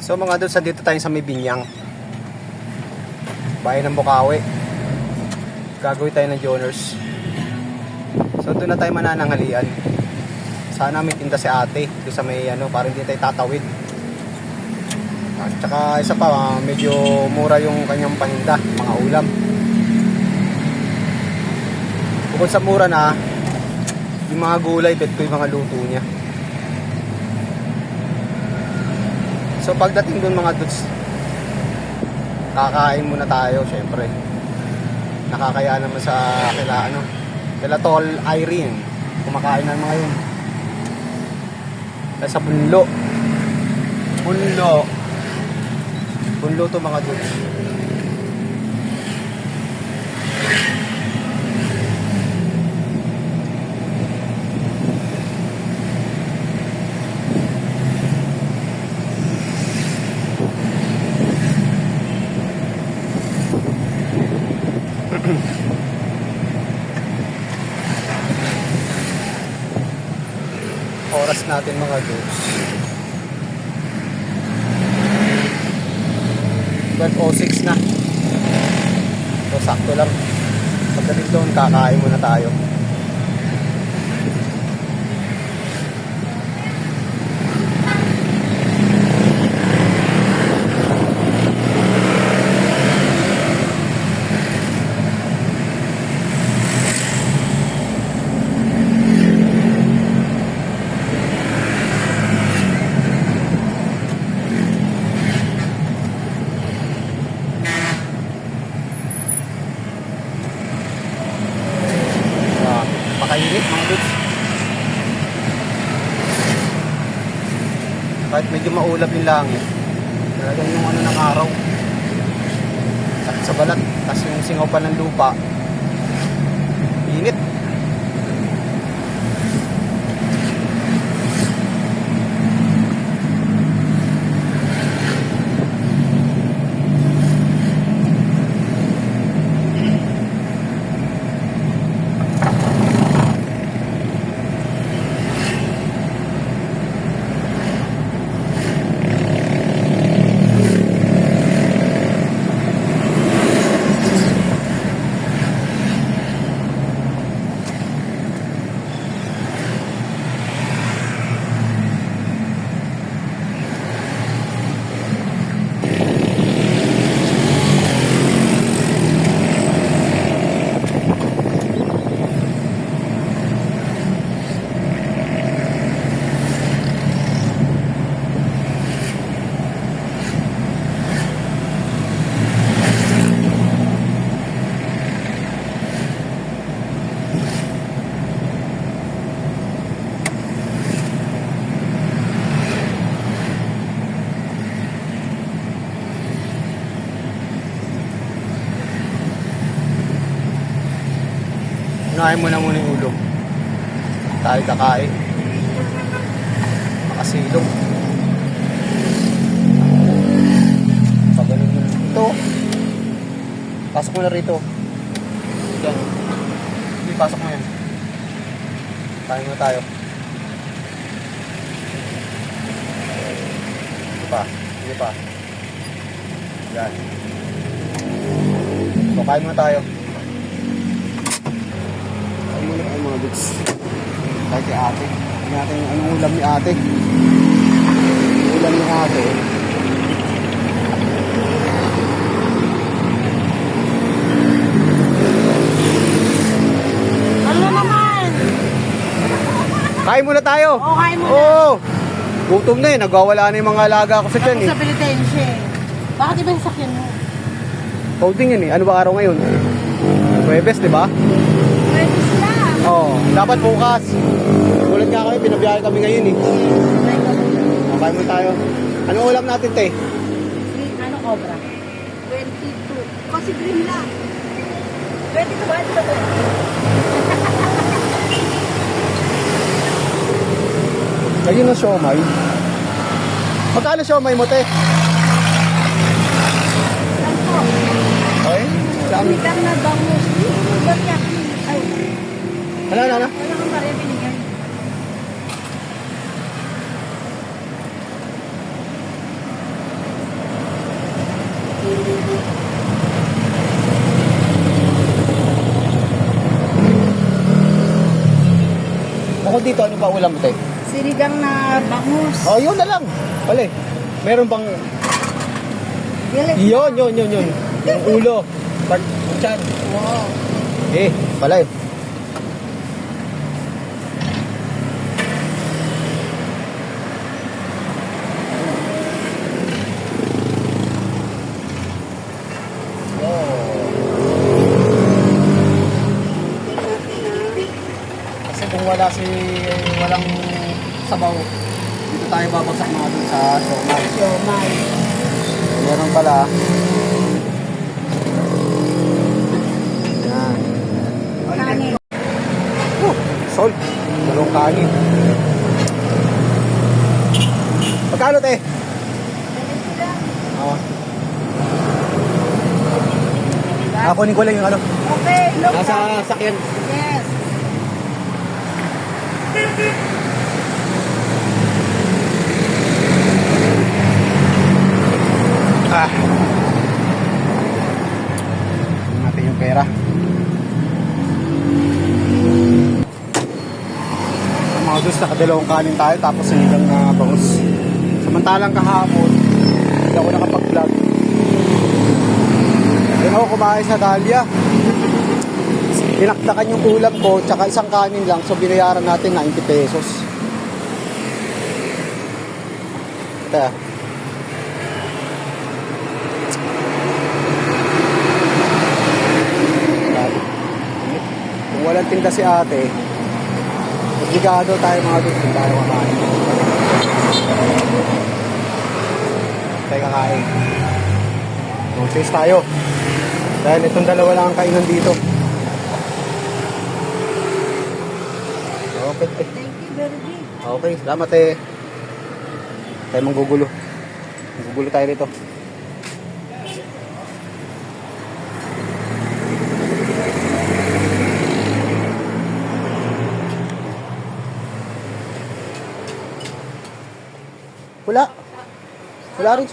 So mga doon, sa dito tayo sa may Binyang, bayan ng Bukawi. Gagawin tayo ng Joners. So doon na tayo manananghalian. Sana may tinda si ate doon sa may ano, para hindi tayo tatawid. At saka isa pa, medyo mura yung kanyang paninda, mga ulam. Bukod sa mura na, yung mga gulay, bet ko yung mga luto niya. So pagdating doon mga dudes, kakain muna tayo syempre. Nakakaya naman sa kila Tol Irene, kumakain na mga yun. Sa Bunlo to mga dudes. Oras natin mga dudes, 12:06 na. So sakto lang. Pagdating doon, kakain muna tayo. Makainit mga dudes. Kahit medyo maulap yung langit, talagang yung ano ng araw, sakit sa balat. Tapos yung singaw pa ng lupa, init. Unahin mo na muna yung ulo. Tayo kakain. Makasilong. Pag ganun mo. Ito. Pasok mo na rito. Yan. Hindi, pasok mo yan. Kain mo tayo. Hindi pa. Hindi pa. Yan. So, kain mo tayo. Muna tayo mga dudes. Kahit kay ate. Tignan natin anong ulam ni ate. Ulam ni ate. Ano naman? Kain muna tayo. Oo, kain muna. Oo. Gutom na eh. Nagwawala na yung mga alaga ko sa tiyan eh. Sa Pilitense. Bakit iba yung sakyan mo? Coding yun eh. Ano ba araw ngayon? Huwebes, di ba? Pwede sila. Oo. Dapat bukas. Ulit nga kami. Pinabiyahe kami ngayon eh. Kain muna tayo. Anong ulam natin, te? Ano, cobra? 22. Kasi green lang. 22 ba? Ito ba? Ayun ang siomay. Magkano siomay mo, te? Okay? Saan? Ikan na bangus. Ba't yan? Ay. Ano? Wala kang pare binigay. Ako dito, ano ba ulam mo, te? Sinigang na bangus. Oh, yun na lang. Wala eh. Meron bang... Dili. Yun. Yung ulo. Part, chan. Wow. Eh, pala eh. Kasi kung walang sabaw, dito tayo babagsak mga dun sa siomay. Siomay. Meron pala. Yan. Kanin. Sol. Dalawang kanin. Pagkano, te? Oo. Kunin ko lang yung ano. Okay, look. Nasa sakyan. Yes. Natin yung pera. Mga dus, nakadalawang kanin tayo tapos sinigang na bangus. Samantalang kahapon, hindi ako nakapag-vlog. Doon ako kumain sa Dahlia. Dinakdakan yung ulam ko, tsaka isang kanin lang. So binayaran natin 90 pesos. Ito. Kung walang tinda si ate, obligado tayo mga doon kung tayo kakain. Tayo kakain. Notice tayo. Dahil itong dalawa lang ang kainan dito. Okay. Thank you, Bergie. Okay, salamat eh. Tayo manggugulo. Manggugulo tayo dito. Wala. Wala rin.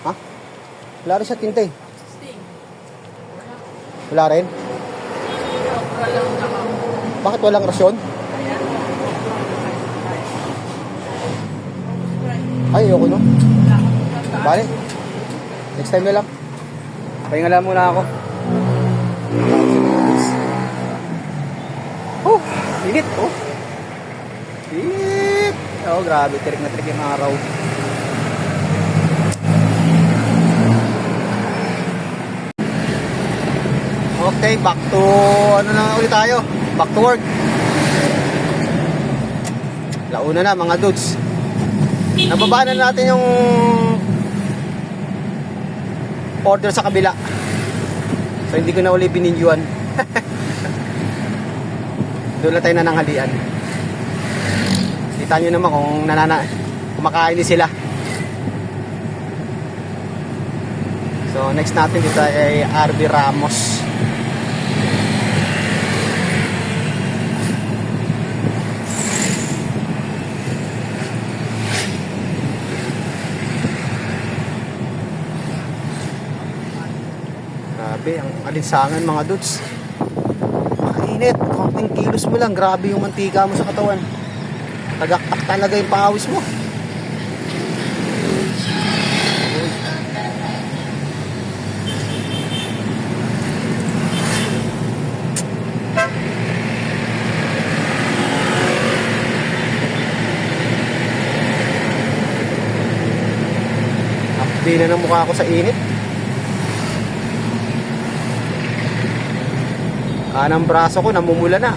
Ha? Wala rin sa tinte. Wala rin? Bakit walang rasyon? Ay, ayoko no. Bale. Next time na lang. Pahinga lang muna ako. Oh, init. Oh. Init. Oh, grabe. Tirik na tirik yung araw. Okay, back to ano na ulit tayo. Back to work. Launa na mga dudes. Nababaan na natin yung order sa kabila. So hindi ko na uli bininjuan. Doon na tayo nananghalian. Kita nyo naman kung kumakain din sila. So next natin dito ay RB Ramos. Grabe, ang alinsangan mga dudes. Mainit, konting kilos mo lang, grabe yung mantika mo sa katawan. Tagaktak talaga yung pawis mo. Hindi na ng mukha ko sa init. Kanang braso ko namumula na.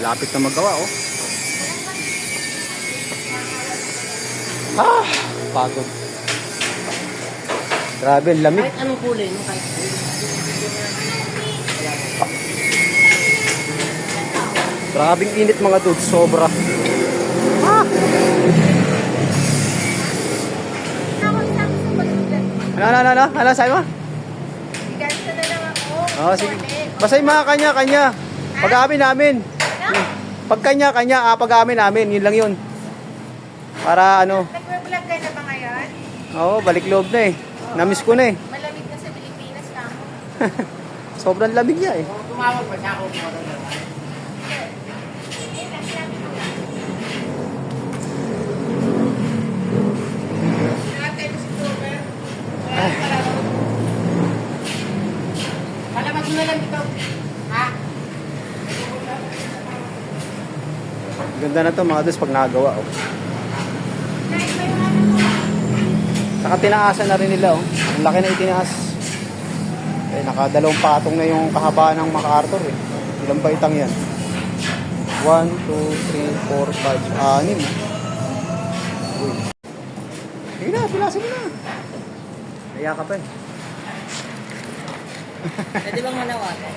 Lapit na magawa, oh. Ah, pagod. Grabe, ang lamig. Kahit anong kulay, no? Kahit Grabing init mga dudes, sobra. Ah! Ano, sabi mo? Ganito na lang ako. Oh, sige. Basta yung mga kanya-kanya. Pag-amin namin. Pag kanya-kanya, pag-amin namin. Yun lang yun. Para ano. Nag-vlog ka na ba ngayon? Oo, balik loob na eh. Namiss ko na eh. Malamig na sa Pilipinas ka mo. Sobrang lamig niya eh. Tumawag pa siya ako. Palabas mo na lang dito. Ha? Ganda na to mga dudes pag nagawa. Oh. Saka tinaasan na rin nila. Oh. Ang laki na itinaas. Eh, nakadalawang patong na yung kahabaan ng MacArthur eh. Ilang baitang yan? 1, 2, 3, 4, 5, 6. Uy. Sige na, pilasin mo na. Kaya ka pa eh. Pwede bang manawagan?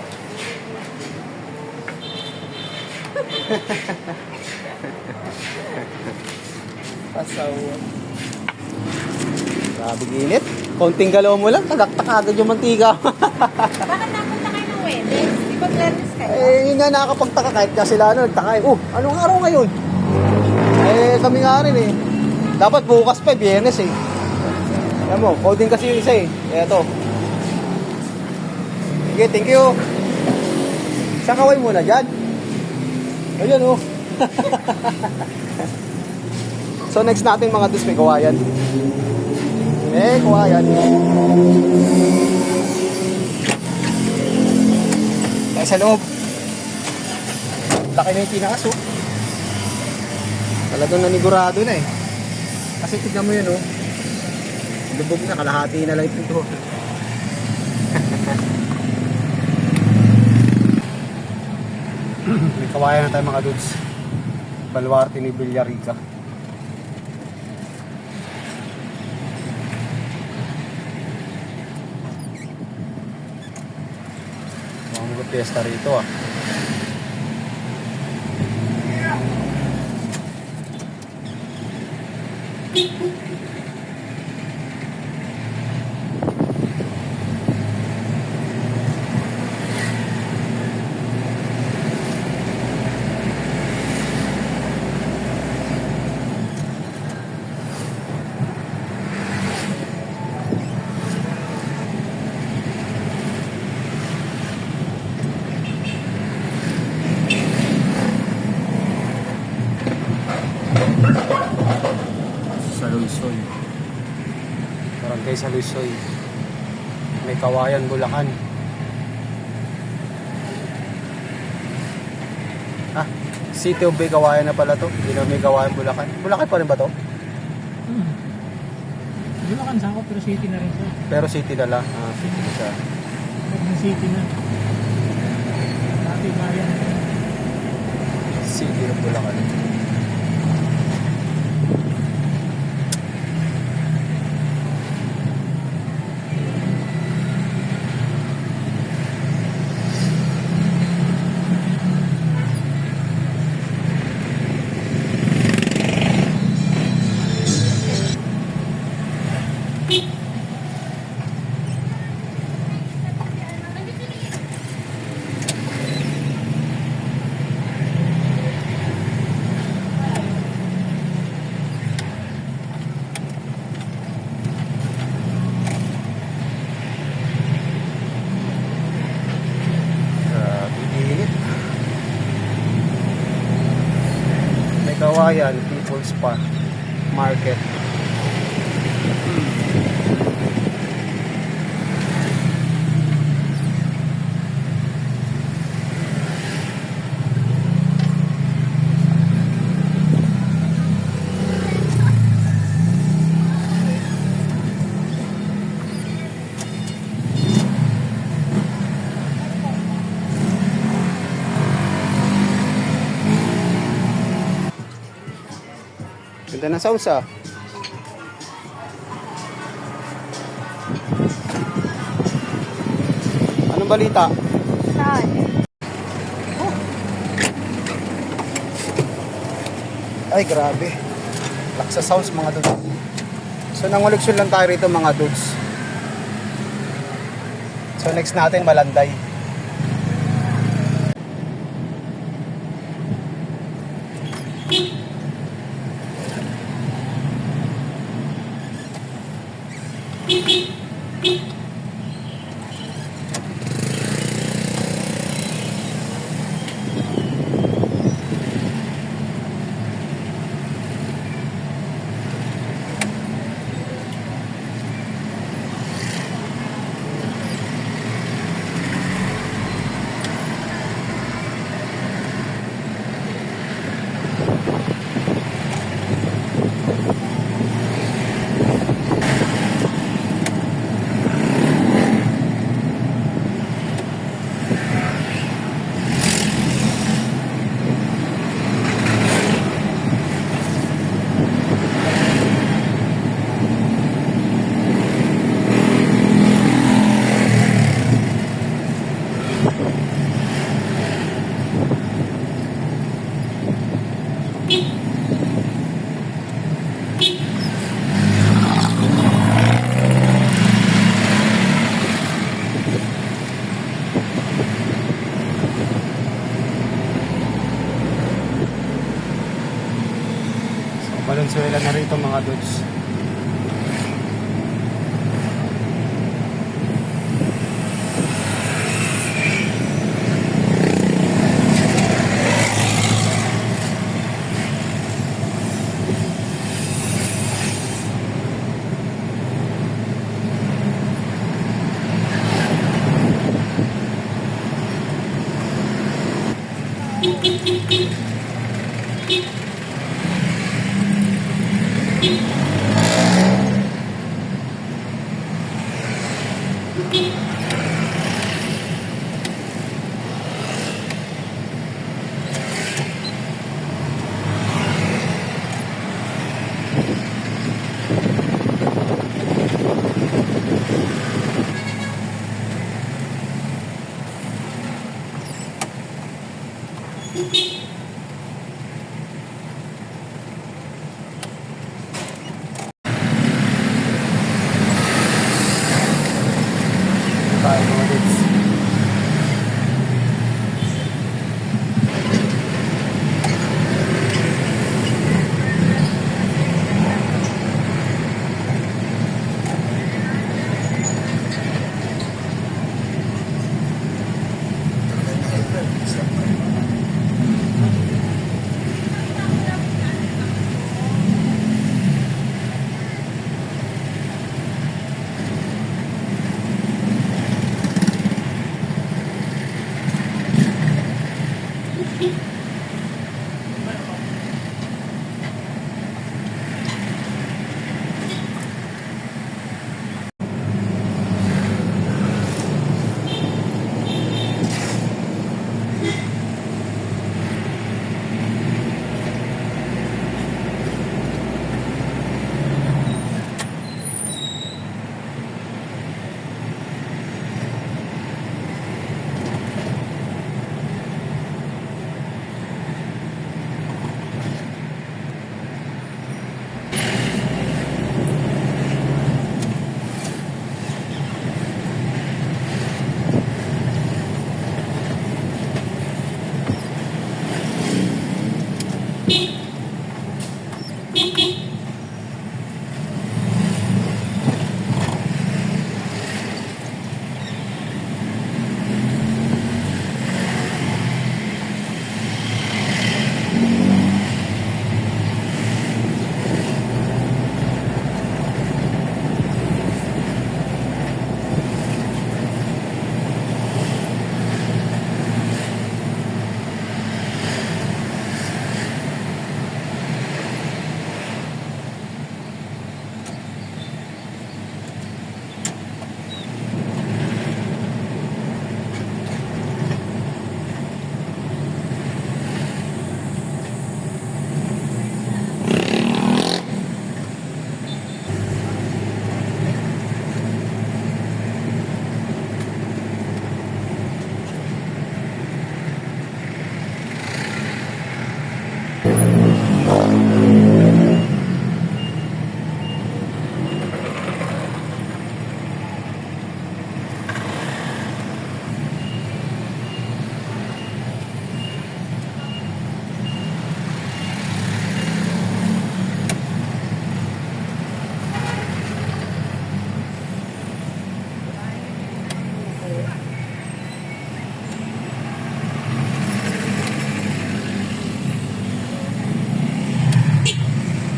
Pasawa. Grabe init. Konting galaw mo lang, tagaktak agad yung mantika. Bakit napunta kayo ng Wedes? Di ba Gladys kayo? Eh, yun nga nakakapagtaka kahit kasi sila ano, nagtaka eh. Anong araw ngayon? Eh, kami nga rin eh. Dapat bukas pa, Biyernes eh. Alam mo, coding kasi yung isa eh. Kaya to. Sige, thank you. Isang kaway muna dyan. Ayun oh. So next natin mga dus, may kawayan. Kawayan. Kaya sa loob. Laki na yung tinaas oh. Talagang nanigurado na eh. Kasi tignan mo yun oh. Lubog na, kalahati na lang ito. May kawayan na tayo mga dudes. Baluarte ni Villarica. Mga mag-fiesta rito ah. Salusoy. Barangay Salusoy. May kawayan, Bulacan. Ah, City of Bay Kawayan na pala to. Hindi na may kawayan, Bulacan. Bulacan pa rin ba to? Bulacan sa ako pero city na rin siya. Pero city na lang. Ah, city na siya. Pag city na. Dati bayan. City of Bulacan. Kawayan, People's Park Market. Ganda ng sounds ah. Anong balita? Saan? Ay, grabe. Laksa sounds mga dudes. So, nanguliksyon lang tayo rito mga dudes. So, next natin, Malanday. Valenzuela na rito mga dudes. Tayo mga dudes.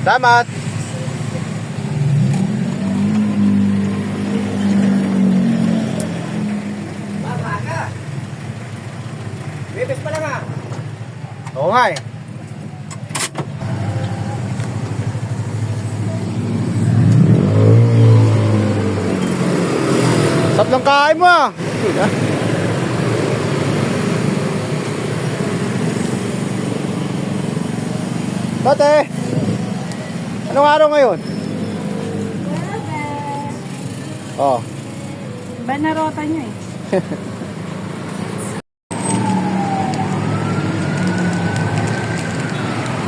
Salamat! Bebes pa lang ah. Oo nga eh. Sarap ng kain mo ah. Yun, ah. Bate, anong araw ngayon? Oh, Iba na rota nyo eh.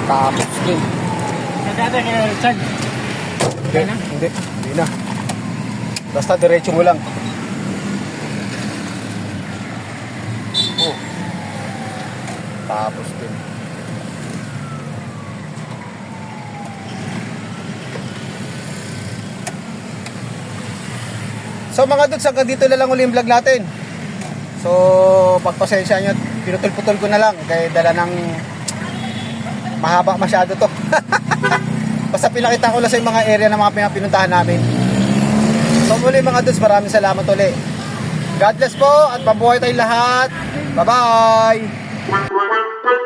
tapos din. Nagdada kaya Richard. Hindi na. Basta diretso mo lang. Oh. Tapos din. So mga dudes, hanggang dito na lang uli yung vlog natin. So pagpasensya nyo, pinutol-putol ko na lang kaya dala ng mahaba masyado to. Basta pinakita ko lang sa mga area ng mga pinuntahan namin. So muli mga dudes, maraming salamat uli. God bless po at mabuhay tayong lahat. Bye bye.